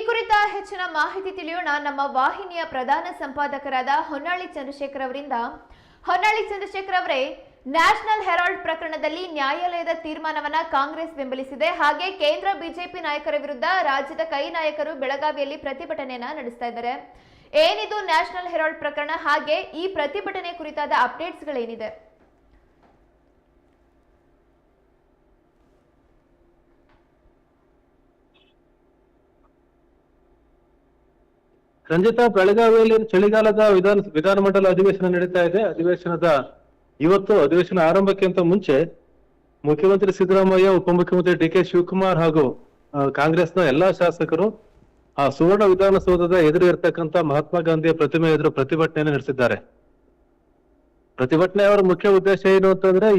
ಕುರಿತ ಹೆಚ್ಚಿನ ಮಾಹಿತಿ ತಿಳಿಯೋಣ ನಮ್ಮ ವಾಹಿನಿಯ ಪ್ರಧಾನ ಸಂಪಾದಕರಾದ ಹೊನ್ನಾಳಿ ಚಂದ್ರಶೇಖರ್ ಅವರಿಂದ. ಹೊನ್ನಾಳಿ ಚಂದ್ರಶೇಖರ್ ಅವರೇ, ನ್ಯಾಷನಲ್ ಹೆರಾಲ್ಡ್ ಪ್ರಕರಣದಲ್ಲಿ ನ್ಯಾಯಾಲಯದ ತೀರ್ಮಾನವನ್ನ ಕಾಂಗ್ರೆಸ್ ಬೆಂಬಲಿಸಿದೆ. ಹಾಗೆ ಕೇಂದ್ರ ಬಿಜೆಪಿ ನಾಯಕರ ವಿರುದ್ಧ ರಾಜ್ಯದ ಕೈ ನಾಯಕರು ಬೆಳಗಾವಿಯಲ್ಲಿ ಪ್ರತಿಭಟನೆಯನ್ನ ನಡೆಸ್ತಾ ಇದ್ದಾರೆ. ಏನಿದು ನ್ಯಾಷನಲ್ ಹೆರಾಲ್ಡ್ ಪ್ರಕರಣ, ಹಾಗೆ ಈ ಪ್ರತಿಭಟನೆ ಕುರಿತಾದ ಅಪ್ಡೇಟ್ಸ್ಗಳೇನಿದೆ? ರಂಜಿತಾ, ಬೆಳಗಾವಿಯಲ್ಲಿ ಚಳಿಗಾಲದ ವಿಧಾನಮಂಡಲ ಅಧಿವೇಶನ ನಡೀತಾ ಇದೆ. ಇವತ್ತು ಅಧಿವೇಶನ ಆರಂಭಕ್ಕಿಂತ ಮುಂಚೆ ಮುಖ್ಯಮಂತ್ರಿ ಸಿದ್ದರಾಮಯ್ಯ, ಉಪಮುಖ್ಯಮಂತ್ರಿ ಡಿ.ಕೆ. ಶಿವಕುಮಾರ್ ಹಾಗೂ ಕಾಂಗ್ರೆಸ್ನ ಎಲ್ಲಾ ಶಾಸಕರು ಆ ಸುವರ್ಣ ವಿಧಾನಸೌಧದ ಎದುರು ಇರತಕ್ಕಂತ ಮಹಾತ್ಮ ಗಾಂಧಿಯ ಪ್ರತಿಮೆ ಎದುರು ಪ್ರತಿಭಟನೆಯನ್ನು ನಡೆಸಿದ್ದಾರೆ. ಪ್ರತಿಭಟನೆ ಅವರ ಮುಖ್ಯ ಉದ್ದೇಶ ಏನು ಅಂತಂದ್ರೆ,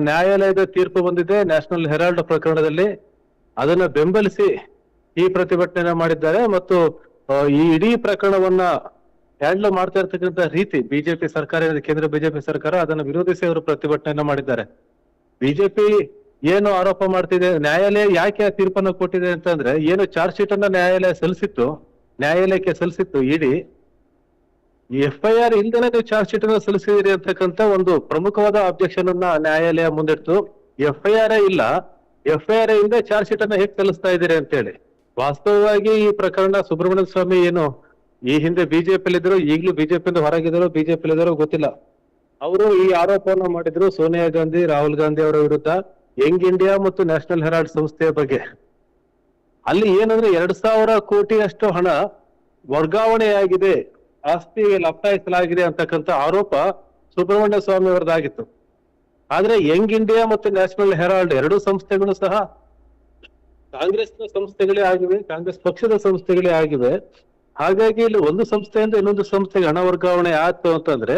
ನ್ಯಾಯಾಲಯದ ತೀರ್ಪು ಬಂದಿದೆ ನ್ಯಾಷನಲ್ ಹೆರಾಲ್ಡ್ ಪ್ರಕರಣದಲ್ಲಿ, ಅದನ್ನ ಬೆಂಬಲಿಸಿ ಈ ಪ್ರತಿಭಟನೆ ಮಾಡಿದ್ದಾರೆ. ಮತ್ತು ಈ ಇಡೀ ಪ್ರಕರಣವನ್ನ ಹ್ಯಾಂಡಲ್ ಮಾಡ್ತಾ ಇರ್ತಕ್ಕಂಥ ರೀತಿ ಬಿಜೆಪಿ ಸರ್ಕಾರ, ಕೇಂದ್ರ ಬಿಜೆಪಿ ಸರ್ಕಾರ, ಅದನ್ನ ವಿರೋಧಿಸಿ ಅವರು ಪ್ರತಿಭಟನೆಯನ್ನ ಮಾಡಿದ್ದಾರೆ. ಬಿಜೆಪಿ ಏನು ಆರೋಪ ಮಾಡ್ತಿದೆ, ನ್ಯಾಯಾಲಯ ಯಾಕೆ ಆ ತೀರ್ಪನ್ನು ಕೊಟ್ಟಿದೆ ಅಂತಂದ್ರೆ, ಚಾರ್ಜ್ ಶೀಟ್ ಅನ್ನ ನ್ಯಾಯಾಲಯಕ್ಕೆ ಸಲ್ಲಿಸಿತ್ತು ಇಡಿ, FIR ಇಲ್ದೇನೆ ನೀವು ಚಾರ್ಜ್ ಶೀಟ್ ಅನ್ನ ಸಲ್ಲಿಸಿದಿರಿ ಅಂತಕ್ಕಂಥ ಒಂದು ಪ್ರಮುಖವಾದ ಅಬ್ಜೆಕ್ಷನ್ ಅನ್ನ ನ್ಯಾಯಾಲಯ ಮುಂದಿಟ್ಟು, FIR ಇಲ್ಲ, FIR ಇಲ್ಲದೆ ಚಾರ್ಜ್ ಶೀಟ್ ಅನ್ನ ಹೇಗೆ ಸಲ್ಲಿಸ್ತಾ ಇದ್ದೀರಿ ಅಂತ ಹೇಳಿ. ವಾಸ್ತವವಾಗಿ ಈ ಪ್ರಕರಣ ಸುಬ್ರಹ್ಮಣ್ಯ ಸ್ವಾಮಿ ಈ ಹಿಂದೆ ಬಿಜೆಪಿಯಲ್ಲಿ ಇದ್ರು, ಈಗಲೂ ಬಿಜೆಪಿಯಿಂದ ಹೊರಗಿದ್ರು, ಬಿಜೆಪಿಯಲ್ಲಿ ಇದ್ರು ಗೊತ್ತಿಲ್ಲ, ಅವರು ಈ ಆರೋಪವನ್ನು ಮಾಡಿದ್ರು ಸೋನಿಯಾ ಗಾಂಧಿ, ರಾಹುಲ್ ಗಾಂಧಿ ಅವರ ವಿರುದ್ಧ ಯಂಗ್ ಇಂಡಿಯಾ ಮತ್ತು ನ್ಯಾಷನಲ್ ಹೆರಾಲ್ಡ್ ಸಂಸ್ಥೆಯ ಬಗ್ಗೆ. ಅಲ್ಲಿ ಏನಂದ್ರೆ 2,000 ಕೋಟಿಯಷ್ಟು ಹಣ ವರ್ಗಾವಣೆಯಾಗಿದೆ, ಆಸ್ತಿ ಲಪ್ತಾಯಿಸಲಾಗಿದೆ ಅಂತಕ್ಕಂಥ ಆರೋಪ ಸುಬ್ರಹ್ಮಣ್ಯ ಸ್ವಾಮಿ ಅವರದಾಗಿತ್ತು. ಆದ್ರೆ ಯಂಗ್ ಇಂಡಿಯಾ ಮತ್ತು ನ್ಯಾಷನಲ್ ಹೆರಾಲ್ಡ್ ಎರಡೂ ಸಂಸ್ಥೆಗಳು ಸಹ ಕಾಂಗ್ರೆಸ್ನ ಸಂಸ್ಥೆಗಳೇ ಆಗಿವೆ, ಕಾಂಗ್ರೆಸ್ ಪಕ್ಷದ ಸಂಸ್ಥೆಗಳೇ ಆಗಿವೆ. ಹಾಗಾಗಿ ಇಲ್ಲಿ ಒಂದು ಸಂಸ್ಥೆಯಿಂದ ಇನ್ನೊಂದು ಸಂಸ್ಥೆಗೆ ಹಣ ವರ್ಗಾವಣೆ ಆಯ್ತು ಅಂತಂದ್ರೆ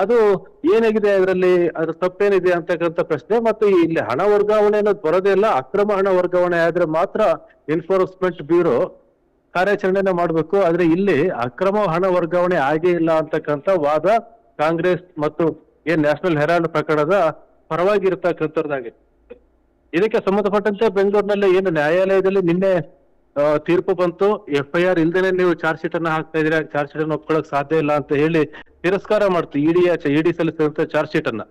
ಅದು ಏನಾಗಿದೆ, ಅದರಲ್ಲಿ ಅದ್ರ ತಪ್ಪೇನಿದೆ ಅಂತಕ್ಕಂಥ ಪ್ರಶ್ನೆ. ಮತ್ತು ಇಲ್ಲಿ ಹಣ ವರ್ಗಾವಣೆ ಅನ್ನೋದು ಬರೋದೇ ಇಲ್ಲ, ಅಕ್ರಮ ಹಣ ವರ್ಗಾವಣೆ ಆದ್ರೆ ಮಾತ್ರ ಎನ್ಫೋರ್ಸ್ಮೆಂಟ್ ಬ್ಯೂರೋ ಕಾರ್ಯಾಚರಣೆನ ಮಾಡ್ಬೇಕು. ಆದ್ರೆ ಇಲ್ಲಿ ಅಕ್ರಮ ಹಣ ವರ್ಗಾವಣೆ ಆಗೇ ಇಲ್ಲ ಅಂತಕ್ಕಂಥ ವಾದ ಕಾಂಗ್ರೆಸ್ ಮತ್ತು ನ್ಯಾಷನಲ್ ಹೆರಾಲ್ಡ್ ಪ್ರಕರಣದ ಪರವಾಗಿ ಇರತಕ್ಕಂಥದ್ದಾಗಿದೆ. ಇದಕ್ಕೆ ಸಂಬಂಧಪಟ್ಟಂತೆ ಬೆಂಗಳೂರಿನಲ್ಲಿ ನ್ಯಾಯಾಲಯದಲ್ಲಿ ನಿನ್ನೆ ತೀರ್ಪು ಬಂತು, FIR ಇಲ್ದೇನೆ ನೀವು ಚಾರ್ಜ್ ಶೀಟ್ ಅನ್ನ ಹಾಕ್ತಾ ಇದ್ದೀರಾ, ಚಾರ್ಜ್ ಶೀಟ್ ಅನ್ನು ಒಪ್ಕೊಳ್ಳಕ್ ಸಾಧ್ಯ ಇಲ್ಲ ಅಂತ ಹೇಳಿ ತಿರಸ್ಕಾರ ಮಾಡ್ತು ಇಡಿ ಸಲ್ಲಿಸಿದಂತ ಚಾರ್ಜ್ ಶೀಟ್ ಅನ್ನ.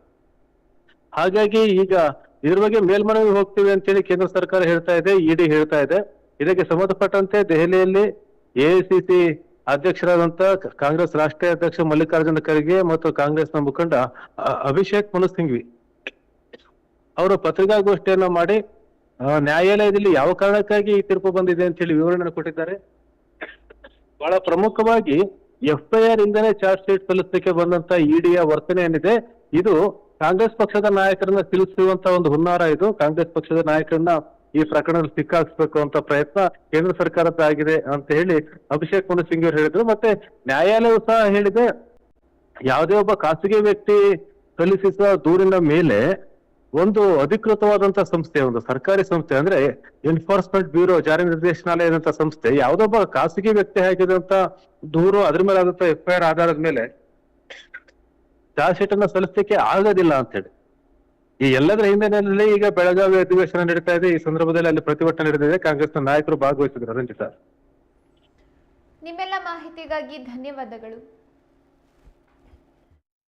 ಹಾಗಾಗಿ ಈಗ ಇದ್ರ ಬಗ್ಗೆ ಮೇಲ್ಮನವಿ ಹೋಗ್ತೀವಿ ಅಂತ ಹೇಳಿ ಕೇಂದ್ರ ಸರ್ಕಾರ ಹೇಳ್ತಾ ಇದೆ, ಇಡಿ ಹೇಳ್ತಾ ಇದೆ. ಇದಕ್ಕೆ ಸಂಬಂಧಪಟ್ಟಂತೆ ದೆಹಲಿಯಲ್ಲಿ AICC ಅಧ್ಯಕ್ಷರಾದಂತ ಕಾಂಗ್ರೆಸ್ ರಾಷ್ಟ್ರೀಯ ಅಧ್ಯಕ್ಷ ಮಲ್ಲಿಕಾರ್ಜುನ ಖರ್ಗೆ ಮತ್ತು ಕಾಂಗ್ರೆಸ್ನ ಮುಖಂಡ ಅಭಿಷೇಕ್ ಮನು ಸಿಂಘ್ವಿ ಅವರು ಪತ್ರಿಕಾಗೋಷ್ಠಿಯನ್ನ ಮಾಡಿ ನ್ಯಾಯಾಲಯದಲ್ಲಿ ಯಾವ ಕಾರಣಕ್ಕಾಗಿ ಈ ತೀರ್ಪು ಬಂದಿದೆ ಅಂತ ಹೇಳಿ ವಿವರಣೆ ಕೊಟ್ಟಿದ್ದಾರೆ. ಬಹಳ ಪ್ರಮುಖವಾಗಿ FIR ಇಂದನೇ ಚಾರ್ಜ್ ಶೀಟ್ ಸಲ್ಲಿಸಲಿಕ್ಕೆ ಬಂದಂತ ಇಡಿಯ ವರ್ತನೆ ಏನಿದೆ, ಇದು ಕಾಂಗ್ರೆಸ್ ಪಕ್ಷದ ನಾಯಕರನ್ನ ತಿಳಿಸುವಂತ ಒಂದು ಹುನ್ನಾರ. ಇದು ಕಾಂಗ್ರೆಸ್ ಪಕ್ಷದ ನಾಯಕರನ್ನ ಈ ಪ್ರಕರಣದಲ್ಲಿ ಸಿಕ್ಕಾಕ್ಸ್ಬೇಕು ಅಂತ ಪ್ರಯತ್ನ ಕೇಂದ್ರ ಸರ್ಕಾರದ್ದಾಗಿದೆ ಅಂತ ಹೇಳಿ ಅಭಿಷೇಕ್ ಮನು ಸಿಂಗ್ ಅವರು ಹೇಳಿದ್ರು. ಮತ್ತೆ ನ್ಯಾಯಾಲಯವು ಸಹ ಹೇಳಿದೆ, ಯಾವುದೇ ಒಬ್ಬ ಖಾಸಗಿ ವ್ಯಕ್ತಿ ಸಲ್ಲಿಸಿದ ದೂರಿನ ಮೇಲೆ ಒಂದು ಅಧಿಕೃತವಾದಂತಹ ಸಂಸ್ಥೆ, ಒಂದು ಸರ್ಕಾರಿ ಸಂಸ್ಥೆ ಅಂದ್ರೆ ಎನ್ಫೋರ್ಸ್ಮೆಂಟ್ ಬ್ಯೂರೋ, ಜಾರಿ ನಿರ್ದೇಶನಾಲಯದಂತ ಸಂಸ್ಥೆ, ಯಾವುದೊಬ್ಬ ಖಾಸಗಿ ವ್ಯಕ್ತಿ ಹಾಕಿದಂತ ದೂರು, ಅದ್ರ ಮೇಲೆ ಆದಂತ FIR ಆಧಾರದ ಮೇಲೆ ಚಾರ್ಜ್ ಶೀಟ್ ಅನ್ನ ಸಲ್ಲಿಸಲಿಕ್ಕೆ ಆಗೋದಿಲ್ಲ ಅಂತ ಹೇಳಿ. ಈ ಎಲ್ಲದರ ಹಿನ್ನೆಲೆಯಲ್ಲಿ ಈಗ ಬೆಳಗಾವಿ ಅಧಿವೇಶನ ನಡೀತಾ ಇದೆ. ಈ ಸಂದರ್ಭದಲ್ಲಿ ಅಲ್ಲಿ ಪ್ರತಿಭಟನೆ ನಡೆದಿದೆ, ಕಾಂಗ್ರೆಸ್ನ ನಾಯಕರು ಭಾಗವಹಿಸಿದ್ರು. ರಂಜಿತಾ, ನಿಮ್ಮೆಲ್ಲ ಮಾಹಿತಿಗಾಗಿ ಧನ್ಯವಾದಗಳು.